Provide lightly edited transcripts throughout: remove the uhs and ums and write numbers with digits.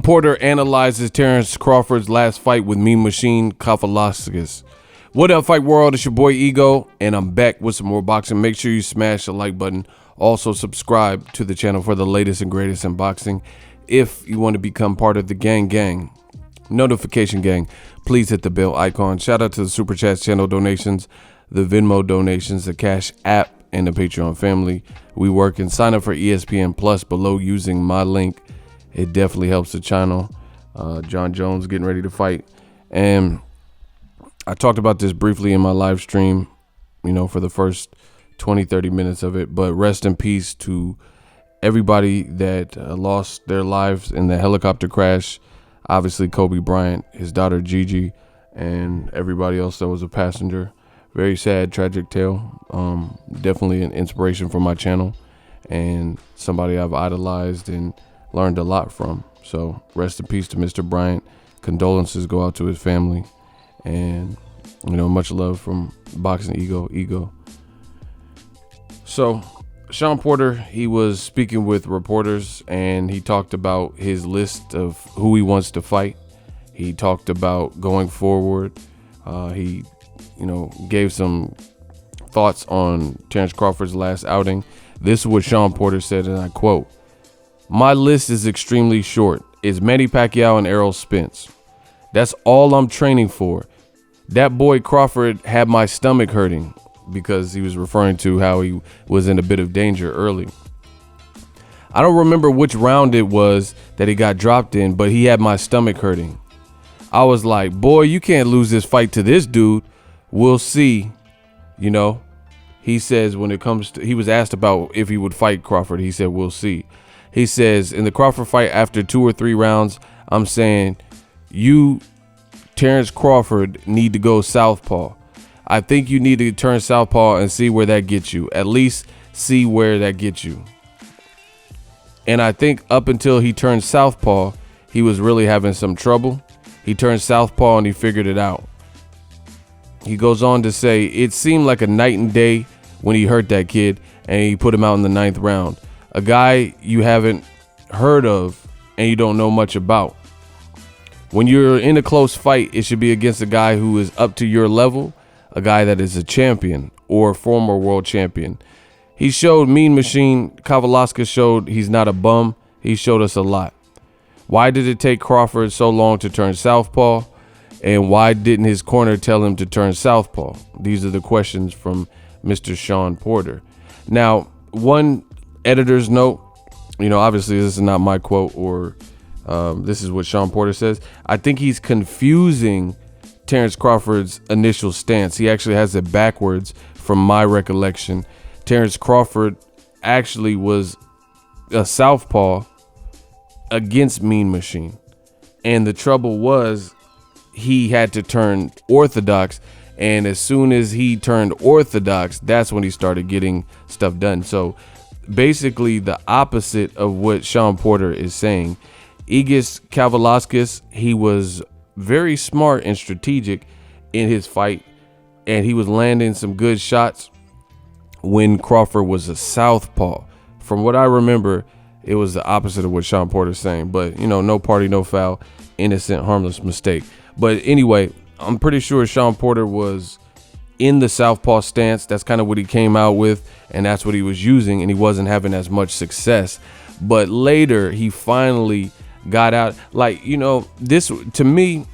Porter analyzes Terence Crawford's last fight with Mean Machine Kafalaskis. What up, Fight World? It's your boy Ego, and I'm back with some more boxing. Make sure you smash the like button. Also, subscribe to the channel for the latest and greatest in boxing. If you want to become part of the gang, notification gang, please hit the bell icon. Shout out to the Super Chat channel donations, the Venmo donations, the Cash app, and the Patreon family. We work and sign up for ESPN Plus below using my link. It definitely helps the channel. John Jones getting ready to fight. And I talked about this briefly in my live stream, for the first 20-30 minutes of it. But rest in peace to everybody that lost their lives in the helicopter crash. Obviously, Kobe Bryant, his daughter Gigi, and everybody else that was a passenger. Very sad, tragic tale. Definitely an inspiration for my channel and somebody I've idolized and learned a lot from. So rest in peace to Mr. Bryant. Condolences go out to his family, and much love from Boxing Ego. So Shawn Porter, he was speaking with reporters, and he talked about his list of who he wants to fight. He talked about going forward. He gave some thoughts on Terence Crawford's last outing. This is what Shawn Porter said, and I quote, "My list is extremely short. It's Manny Pacquiao and Errol Spence. That's all I'm training for. That boy Crawford had my stomach hurting," because he was referring to how he was in a bit of danger early. "I don't remember which round it was that he got dropped in, but he had my stomach hurting. I was like, boy, you can't lose this fight to this dude. We'll see." He says when it comes to, he was asked about if he would fight Crawford. He said, "We'll see." He says, "In the Crawford fight, after 2 or 3 rounds, I'm saying, you, Terence Crawford, need to go southpaw. I think you need to turn southpaw and see where that gets you. At least see where that gets you." And I think up until he turned southpaw, he was really having some trouble. He turned southpaw and he figured it out. He goes on to say, "It seemed like a night and day when he hurt that kid and he put him out in the 9th round. A guy you haven't heard of and you don't know much about. When you're in a close fight, it should be against a guy who is up to your level, a guy that is a champion or former world champion. He showed Mean Machine Kavalauskas showed he's not a bum. He showed us a lot. Why did it take Crawford so long to turn southpaw? And why didn't his corner tell him to turn southpaw?" These are the questions from Mr. Shawn Porter. Now, one editor's note, obviously this is not my quote, or this is what Shawn Porter says. "I think he's confusing Terence Crawford's initial stance. He actually has it backwards from my recollection. Terence Crawford actually was a southpaw against Mean Machine. And the trouble was he had to turn orthodox. And as soon as he turned orthodox, that's when he started getting stuff done." So basically the opposite of what Shawn Porter is saying. Egis Kavalauskas, he was very smart and strategic in his fight, and he was landing some good shots when Crawford was a southpaw. From what I remember, it was the opposite of what Shawn Porter's saying. But, no party, no foul, innocent, harmless mistake. But anyway, I'm pretty sure Shawn Porter was in the southpaw stance. That's kind of what he came out with, and that's what he was using, and he wasn't having as much success. But later, he finally got out. This, to me,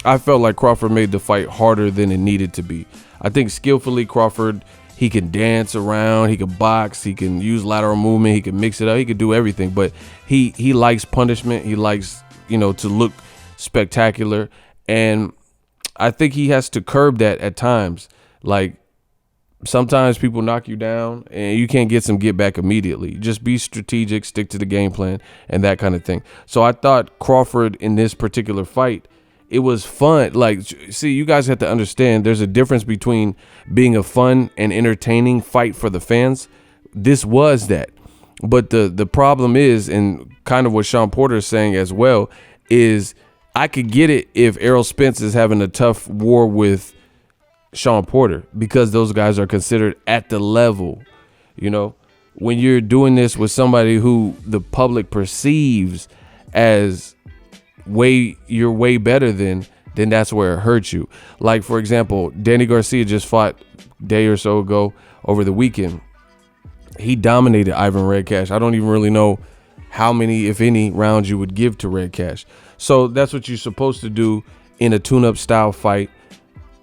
I felt like Crawford made the fight harder than it needed to be. I think skillfully, Crawford, he can dance around, he can box, he can use lateral movement, he can mix it up, he can do everything. But he likes punishment. He likes, to look spectacular. And I think he has to curb that at times. Like, sometimes people knock you down and you can't get some get back immediately. Just be strategic, stick to the game plan, and that kind of thing. So I thought Crawford in this particular fight, it was fun. Like, see, you guys have to understand there's a difference between being a fun and entertaining fight for the fans. This was that. But the problem is, and kind of what Shawn Porter is saying as well, is I could get it if Errol Spence is having a tough war with Shawn Porter, because those guys are considered at the level. You know, when you're doing this with somebody who the public perceives as you're way better than, then that's where it hurts you. Like, for example, Danny Garcia just fought a day or so ago over the weekend. He dominated Ivan Red Cash. I don't even really know how many, if any, rounds you would give to Red Cash. So that's what you're supposed to do in a tune-up style fight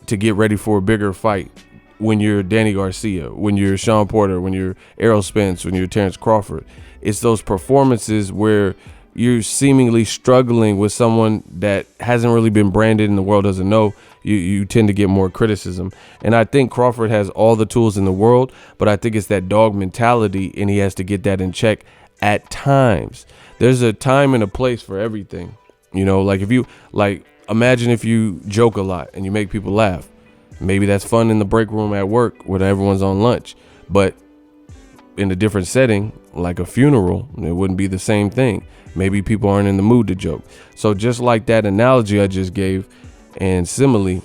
to get ready for a bigger fight. When you're Danny Garcia, when you're Shawn Porter, when you're Errol Spence, when you're Terence Crawford, it's those performances where you're seemingly struggling with someone that hasn't really been branded and the world doesn't know. You tend to get more criticism. And I think Crawford has all the tools in the world, but I think it's that dog mentality, and he has to get that in check at times. There's a time and a place for everything. You know, like imagine if you joke a lot and you make people laugh. Maybe that's fun in the break room at work when everyone's on lunch, but in a different setting, like a funeral, it wouldn't be the same thing. Maybe people aren't in the mood to joke. So just like that analogy I just gave, and simile,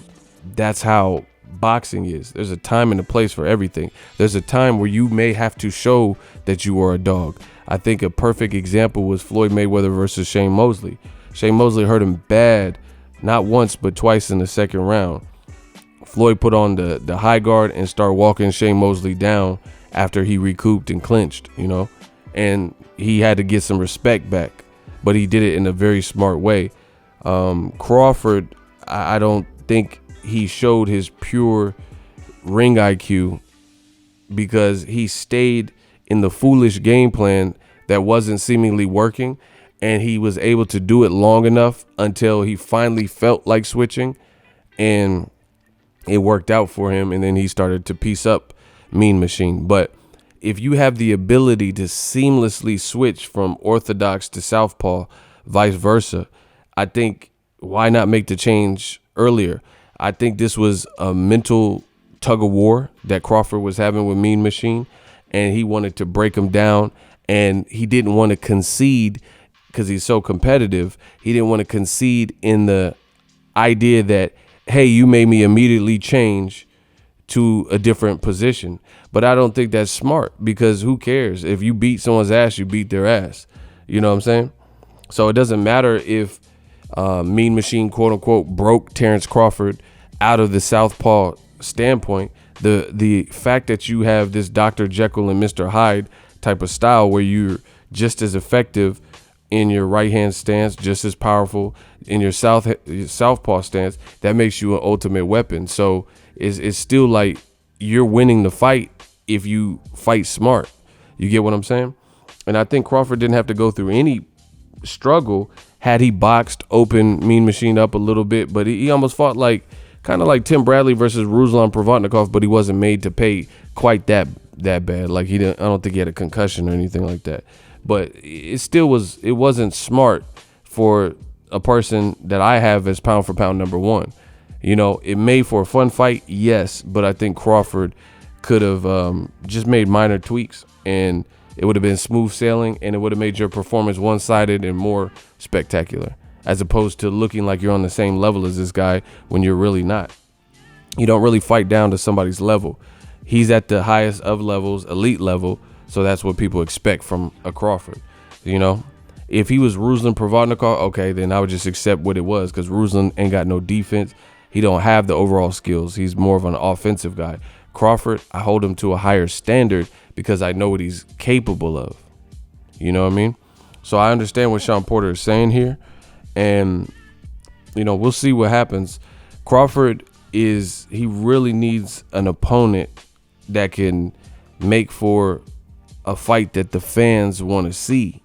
that's how boxing is. There's a time and a place for everything. There's a time where you may have to show that you are a dog. I think a perfect example was Floyd Mayweather versus Shane Mosley. Shane Mosley hurt him bad, not once, but twice in the second round. Floyd put on the high guard and started walking Shane Mosley down after he recouped and clinched, you know, and he had to get some respect back, but he did it in a very smart way. Crawford, I don't think he showed his pure ring IQ, because he stayed in the foolish game plan that wasn't seemingly working, and he was able to do it long enough until he finally felt like switching, and it worked out for him, and then he started to piece up Mean Machine. But if you have the ability to seamlessly switch from orthodox to southpaw, vice versa, I think why not make the change earlier? I think this was a mental tug of war that Crawford was having with Mean Machine, and he wanted to break him down, and he didn't want to concede because he's so competitive. He didn't want to concede in the idea that, hey, you made me immediately change to a different position. But I don't think that's smart, because who cares? If you beat someone's ass, you beat their ass. You know what I'm saying? So it doesn't matter if Mean Machine, quote unquote, broke Terence Crawford out of the southpaw standpoint. The fact that you have this Dr. Jekyll and Mr. Hyde type of style where you're just as effective in your right hand stance, just as powerful in your southpaw stance, that makes you an ultimate weapon. So it's still like you're winning the fight if you fight smart. You get what I'm saying? And I think Crawford didn't have to go through any struggle had he boxed open Mean Machine up a little bit, but he almost fought like kind of like Tim Bradley versus Ruslan Provodnikov, but he wasn't made to pay quite that bad. Like I don't think he had a concussion or anything like that. But it wasn't smart for a person that I have as pound for pound number one. You know, it made for a fun fight, yes, but I think Crawford could have just made minor tweaks, and it would have been smooth sailing, and it would have made your performance one-sided and more spectacular, as opposed to looking like you're on the same level as this guy when you're really not. You don't really fight down to somebody's level. He's at the highest of levels, elite level, so that's what people expect from a Crawford. You know, if he was Ruslan Provodnikov, okay, then I would just accept what it was, because Ruslan ain't got no defense. He don't have the overall skills. He's more of an offensive guy. Crawford, I hold him to a higher standard because I know what he's capable of. You know what I mean? So I understand what Shawn Porter is saying here, and you know, we'll see what happens. Crawford he really needs an opponent that can make for a fight that the fans want to see,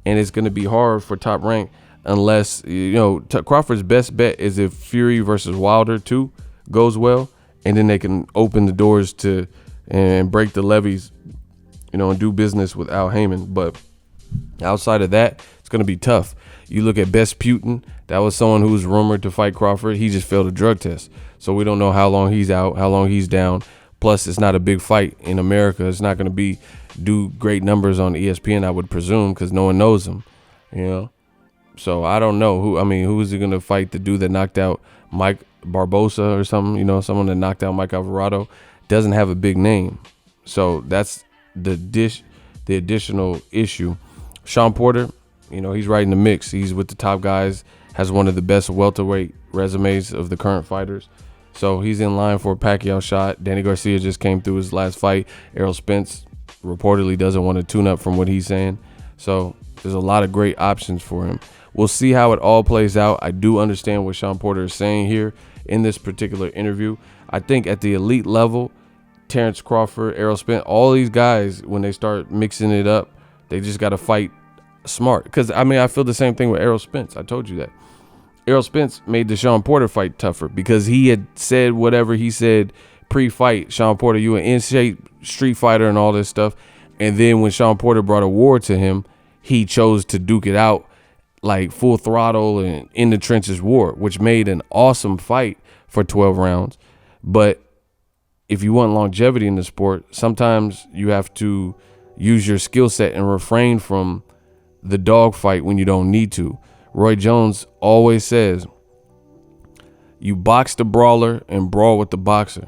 and it's going to be hard for Top Rank unless, you know, Crawford's best bet is if Fury versus Wilder 2 goes well, and then they can open the doors to and break the levees, you know, and do business with Al Heyman. But outside of that, it's going to be tough. You look at Bess Putin, that was someone who was rumored to fight Crawford. He just failed a drug test, so we don't know how long he's out, how long he's down. Plus, it's not a big fight in America. It's not going to do great numbers on ESPN, I would presume, because no one knows him, you know. So I don't know who is he going to fight, the dude that knocked out Mike Barbosa or something, you know, someone that knocked out Mike Alvarado, doesn't have a big name. So that's the additional issue. Shawn Porter, you know, he's right in the mix. He's with the top guys, has one of the best welterweight resumes of the current fighters. So he's in line for a Pacquiao shot. Danny Garcia just came through his last fight. Errol Spence reportedly doesn't want to tune up from what he's saying. So there's a lot of great options for him. We'll see how it all plays out. I do understand what Shawn Porter is saying here in this particular interview. I think at the elite level, Terence Crawford, Errol Spence, all these guys, when they start mixing it up, they just got to fight smart. Because, I mean, I feel the same thing with Errol Spence. I told you that. Errol Spence made the Shawn Porter fight tougher because he had said whatever he said pre-fight. Shawn Porter, you an in-shape street fighter and all this stuff. And then when Shawn Porter brought a war to him, he chose to duke it out like full throttle and in the trenches war, which made an awesome fight for 12 rounds. But if you want longevity in the sport, sometimes you have to use your skill set and refrain from the dogfight when you don't need to. Roy Jones always says, you box the brawler and brawl with the boxer.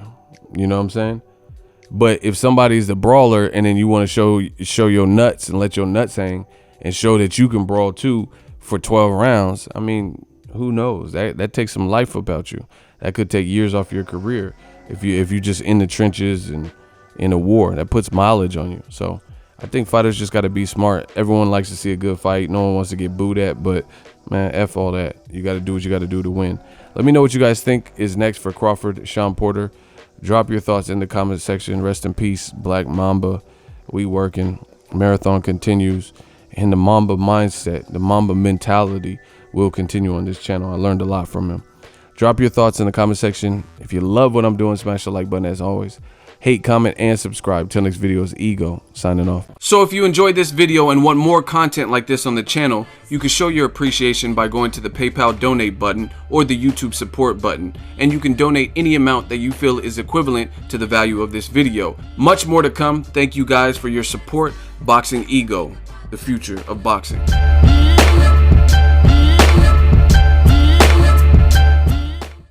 You know what I'm saying? But if somebody's the brawler and then you want to show your nuts and let your nuts hang and show that you can brawl too for 12 rounds, I mean, who knows? That takes some life about you. That could take years off your career if you just in the trenches and in a war. That puts mileage on you. So I think fighters just got to be smart. Everyone likes to see a good fight. No one wants to get booed at, but man, F all that. You got to do what you got to do to win. Let me know what you guys think is next for Crawford, Shawn Porter. Drop your thoughts in the comment section. Rest in peace, Black Mamba. We working. Marathon continues. And the Mamba mindset, the Mamba mentality will continue on this channel. I learned a lot from him. Drop your thoughts in the comment section. If you love what I'm doing, smash the like button as always. Hate, comment, and subscribe. Till next video is Ego, signing off. So if you enjoyed this video and want more content like this on the channel, you can show your appreciation by going to the PayPal donate button or the YouTube support button. And you can donate any amount that you feel is equivalent to the value of this video. Much more to come. Thank you guys for your support. Boxing Ego, the future of boxing.